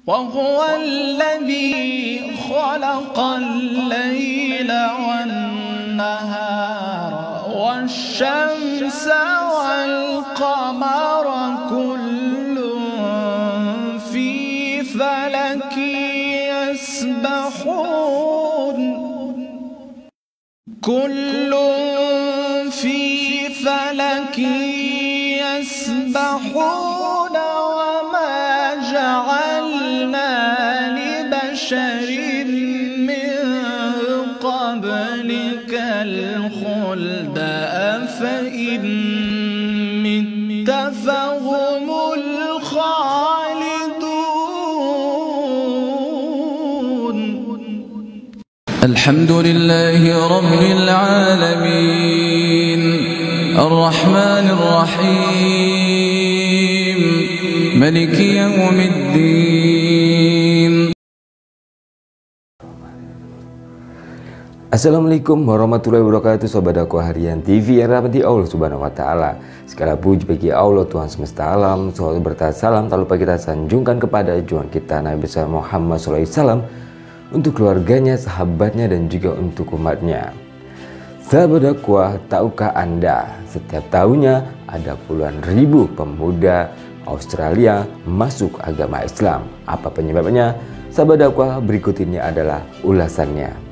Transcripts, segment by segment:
وهو الذي خلق الليل والنهار والشمس والقمر كل في فلك يسبحون كل في فلك يسبحون وما جعلنا لبشر من قبلك الخلد أفإن مت فهم الخالدون. الحمد لله رب العالمين الرحمن الرحيم ملك يوم الدين. Assalamualaikum warahmatullahi wabarakatuh, Sobat Dakwah Harian TV yang rahmati Allah Subhanahu wa Ta'ala. Segala puji bagi Allah Tuhan semesta alam, selalu bertahan salam tak lupa kita sanjungkan kepada junjungan kita Nabi besar Muhammad SAW, untuk keluarganya, sahabatnya, dan juga untuk umatnya. Sahabat dakwah, tahukah Anda, setiap tahunnya ada puluhan ribu pemuda Australia masuk agama Islam. Apa penyebabnya? Sahabat dakwah, berikut ini adalah ulasannya.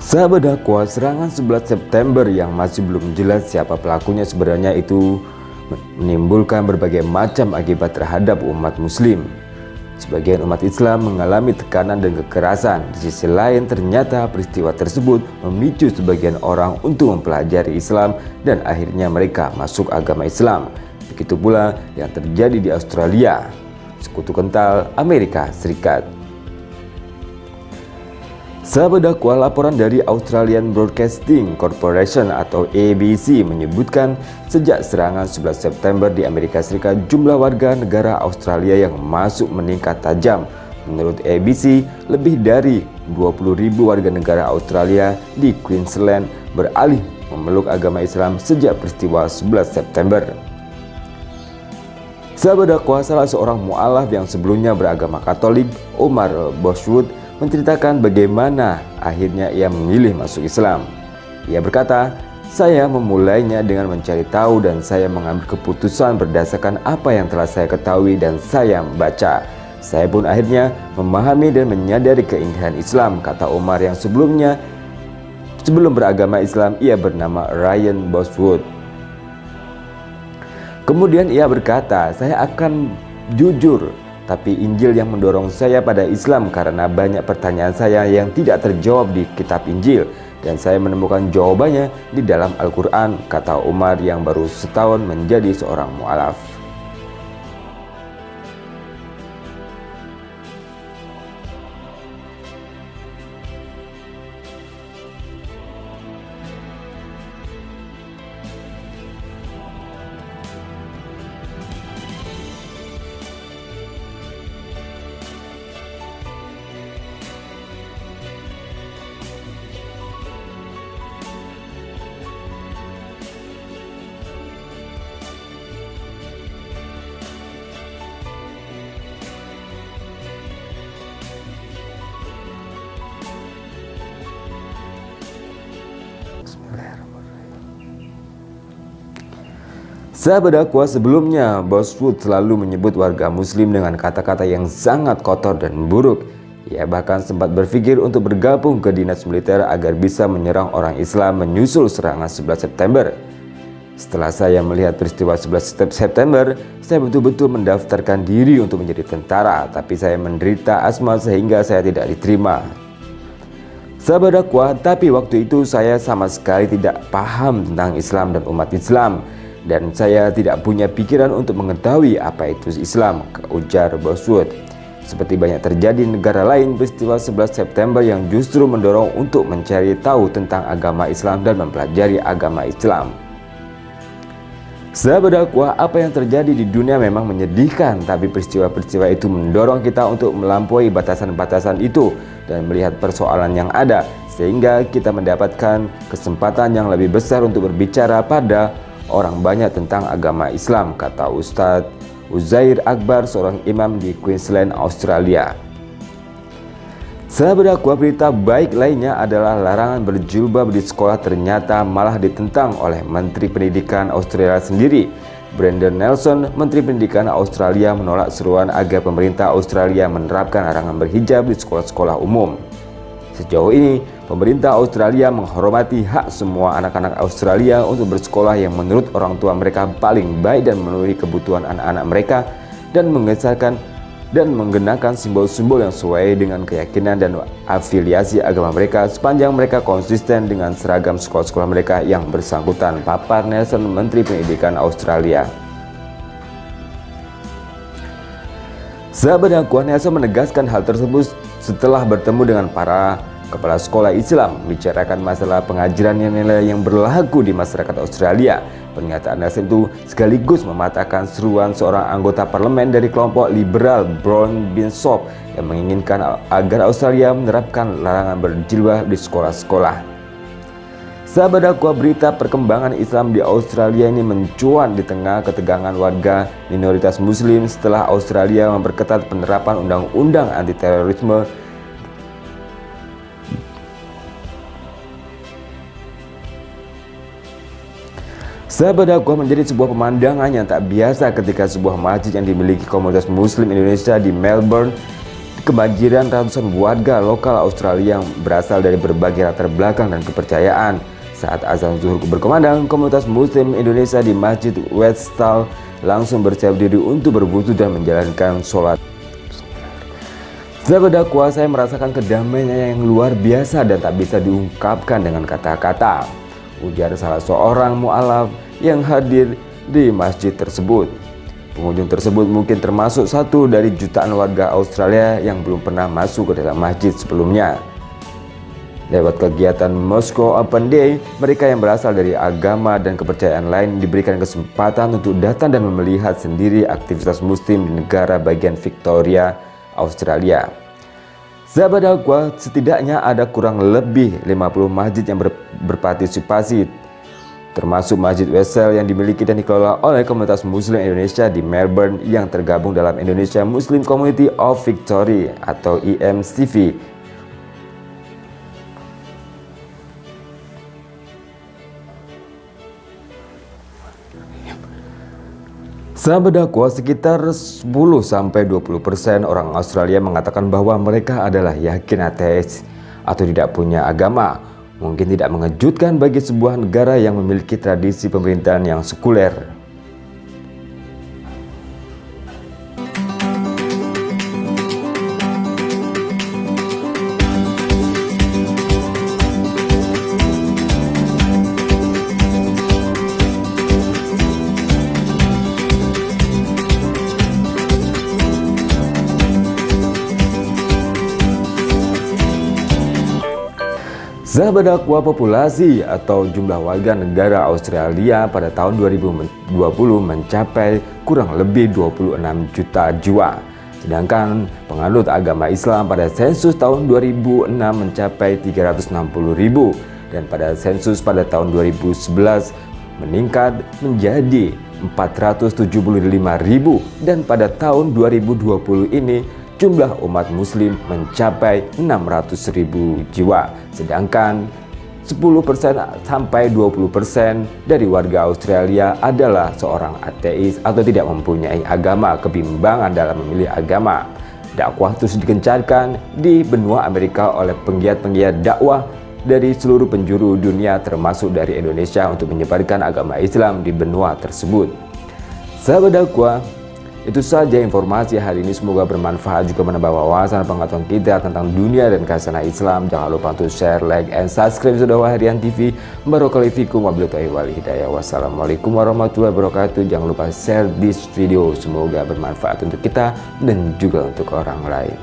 Sahabat dakwah, serangan 11 September yang masih belum jelas siapa pelakunya sebenarnya itu menimbulkan berbagai macam akibat terhadap umat muslim. Sebagian umat Islam mengalami tekanan dan kekerasan. Di sisi lain, ternyata peristiwa tersebut memicu sebagian orang untuk mempelajari Islam dan akhirnya mereka masuk agama Islam. Begitu pula yang terjadi di Australia, sekutu kental Amerika Serikat. Sahabat dakwah, laporan dari Australian Broadcasting Corporation atau ABC menyebutkan sejak serangan 11 September di Amerika Serikat, jumlah warga negara Australia yang masuk meningkat tajam. Menurut ABC, lebih dari 20.000 warga negara Australia di Queensland beralih memeluk agama Islam sejak peristiwa 11 September. Sahabat dakwah, salah seorang mu'alaf yang sebelumnya beragama Katolik, Omar Boswood, menceritakan bagaimana akhirnya ia memilih masuk Islam. Ia berkata, "Saya memulainya dengan mencari tahu dan saya mengambil keputusan berdasarkan apa yang telah saya ketahui dan saya membaca. Saya pun akhirnya memahami dan menyadari keindahan Islam," kata Omar yang sebelum beragama Islam ia bernama Ryan Boswood. Kemudian ia berkata, "Saya akan jujur, tapi Injil yang mendorong saya pada Islam karena banyak pertanyaan saya yang tidak terjawab di kitab Injil dan saya menemukan jawabannya di dalam Al-Quran," kata Umar yang baru setahun menjadi seorang mu'alaf. Sahabat dakwah, sebelumnya Boswood selalu menyebut warga muslim dengan kata-kata yang sangat kotor dan buruk. Ia bahkan sempat berpikir untuk bergabung ke dinas militer agar bisa menyerang orang Islam menyusul serangan 11 September. "Setelah saya melihat peristiwa 11 September, saya betul-betul mendaftarkan diri untuk menjadi tentara, tapi saya menderita asma sehingga saya tidak diterima." Sahabat dakwah, tapi waktu itu saya sama sekali tidak paham tentang Islam dan umat Islam, dan saya tidak punya pikiran untuk mengetahui apa itu Islam, ujar Boswood. Seperti banyak terjadi di negara lain, peristiwa 11 September yang justru mendorong untuk mencari tahu tentang agama Islam dan mempelajari agama Islam. Sahabat dakwah, apa yang terjadi di dunia memang menyedihkan, tapi peristiwa-peristiwa itu mendorong kita untuk melampaui batasan-batasan itu dan melihat persoalan yang ada, sehingga kita mendapatkan kesempatan yang lebih besar untuk berbicara pada orang banyak tentang agama Islam, kata Ustadz Uzair Akbar, seorang imam di Queensland, Australia. Sahabat dakwah, berita baik lainnya adalah larangan berjilbab di sekolah ternyata malah ditentang oleh Menteri Pendidikan Australia sendiri. Brandon Nelson, Menteri Pendidikan Australia, menolak seruan agar pemerintah Australia menerapkan larangan berhijab di sekolah-sekolah umum. Sejauh ini, pemerintah Australia menghormati hak semua anak-anak Australia untuk bersekolah yang menurut orang tua mereka paling baik dan memenuhi kebutuhan anak-anak mereka, dan mengesahkan dan menggunakan simbol-simbol yang sesuai dengan keyakinan dan afiliasi agama mereka sepanjang mereka konsisten dengan seragam sekolah-sekolah mereka yang bersangkutan, papar Nelson, Menteri Pendidikan Australia. Sahabat dakwah, Nelson menegaskan hal tersebut setelah bertemu dengan para kepala sekolah Islam membicarakan masalah pengajaran nilai yang berlaku di masyarakat Australia. Pernyataan Nelson itu sekaligus mematahkan seruan seorang anggota parlemen dari kelompok liberal, Brown Binsop, yang menginginkan agar Australia menerapkan larangan berjilbab di sekolah-sekolah. Sahabat dakwah, berita perkembangan Islam di Australia ini mencuat di tengah ketegangan warga minoritas Muslim setelah Australia memperketat penerapan undang-undang anti-terorisme. Sahabat dakwah, menjadi sebuah pemandangan yang tak biasa ketika sebuah masjid yang dimiliki komunitas Muslim Indonesia di Melbourne kebanjiran ratusan warga lokal Australia yang berasal dari berbagai latar belakang dan kepercayaan. Saat azan zuhur berkumandang, komunitas Muslim Indonesia di Masjid Westall langsung bersiap diri untuk berwudu dan menjalankan sholat. Sahabat dakwah, saya merasakan kedamaian yang luar biasa dan tak bisa diungkapkan dengan kata-kata, ujar salah seorang mu'alaf yang hadir di masjid tersebut. Pengunjung tersebut mungkin termasuk satu dari jutaan warga Australia yang belum pernah masuk ke dalam masjid sebelumnya. Lewat kegiatan Moscow Open Day, mereka yang berasal dari agama dan kepercayaan lain diberikan kesempatan untuk datang dan melihat sendiri aktivitas muslim di negara bagian Victoria, Australia. Sahabat dakwah, setidaknya ada kurang lebih 50 masjid yang berpartisipasi, termasuk Masjid Westall yang dimiliki dan dikelola oleh komunitas Muslim Indonesia di Melbourne yang tergabung dalam Indonesia Muslim Community of Victoria atau IMCV. Sahabat dakwah, sekitar 10-20% orang Australia mengatakan bahwa mereka adalah yakin ateis atau tidak punya agama. Mungkin tidak mengejutkan bagi sebuah negara yang memiliki tradisi pemerintahan yang sekuler. Sahabat dakwah, populasi atau jumlah warga negara Australia pada tahun 2020 mencapai kurang lebih 26 juta jiwa. Sedangkan penganut agama Islam pada sensus tahun 2006 mencapai 360.000 dan pada sensus pada tahun 2011 meningkat menjadi 475.000 dan pada tahun 2020 ini jumlah umat muslim mencapai 600.000 jiwa, sedangkan 10% sampai 20% dari warga Australia adalah seorang ateis atau tidak mempunyai agama, kebimbangan dalam memilih agama. Dakwah terus digencarkan di benua Amerika oleh penggiat-penggiat dakwah dari seluruh penjuru dunia termasuk dari Indonesia untuk menyebarkan agama Islam di benua tersebut. Sahabat dakwah, itu saja informasi hari ini, semoga bermanfaat juga menambah wawasan pengetahuan kita tentang dunia dan khazanah Islam. Jangan lupa untuk share, like, and subscribe Dakwah Harian TV. Barakallahu fikum wabillahi wal hidayah. Wassalamualaikum warahmatullahi wabarakatuh. Jangan lupa share this video, semoga bermanfaat untuk kita dan juga untuk orang lain.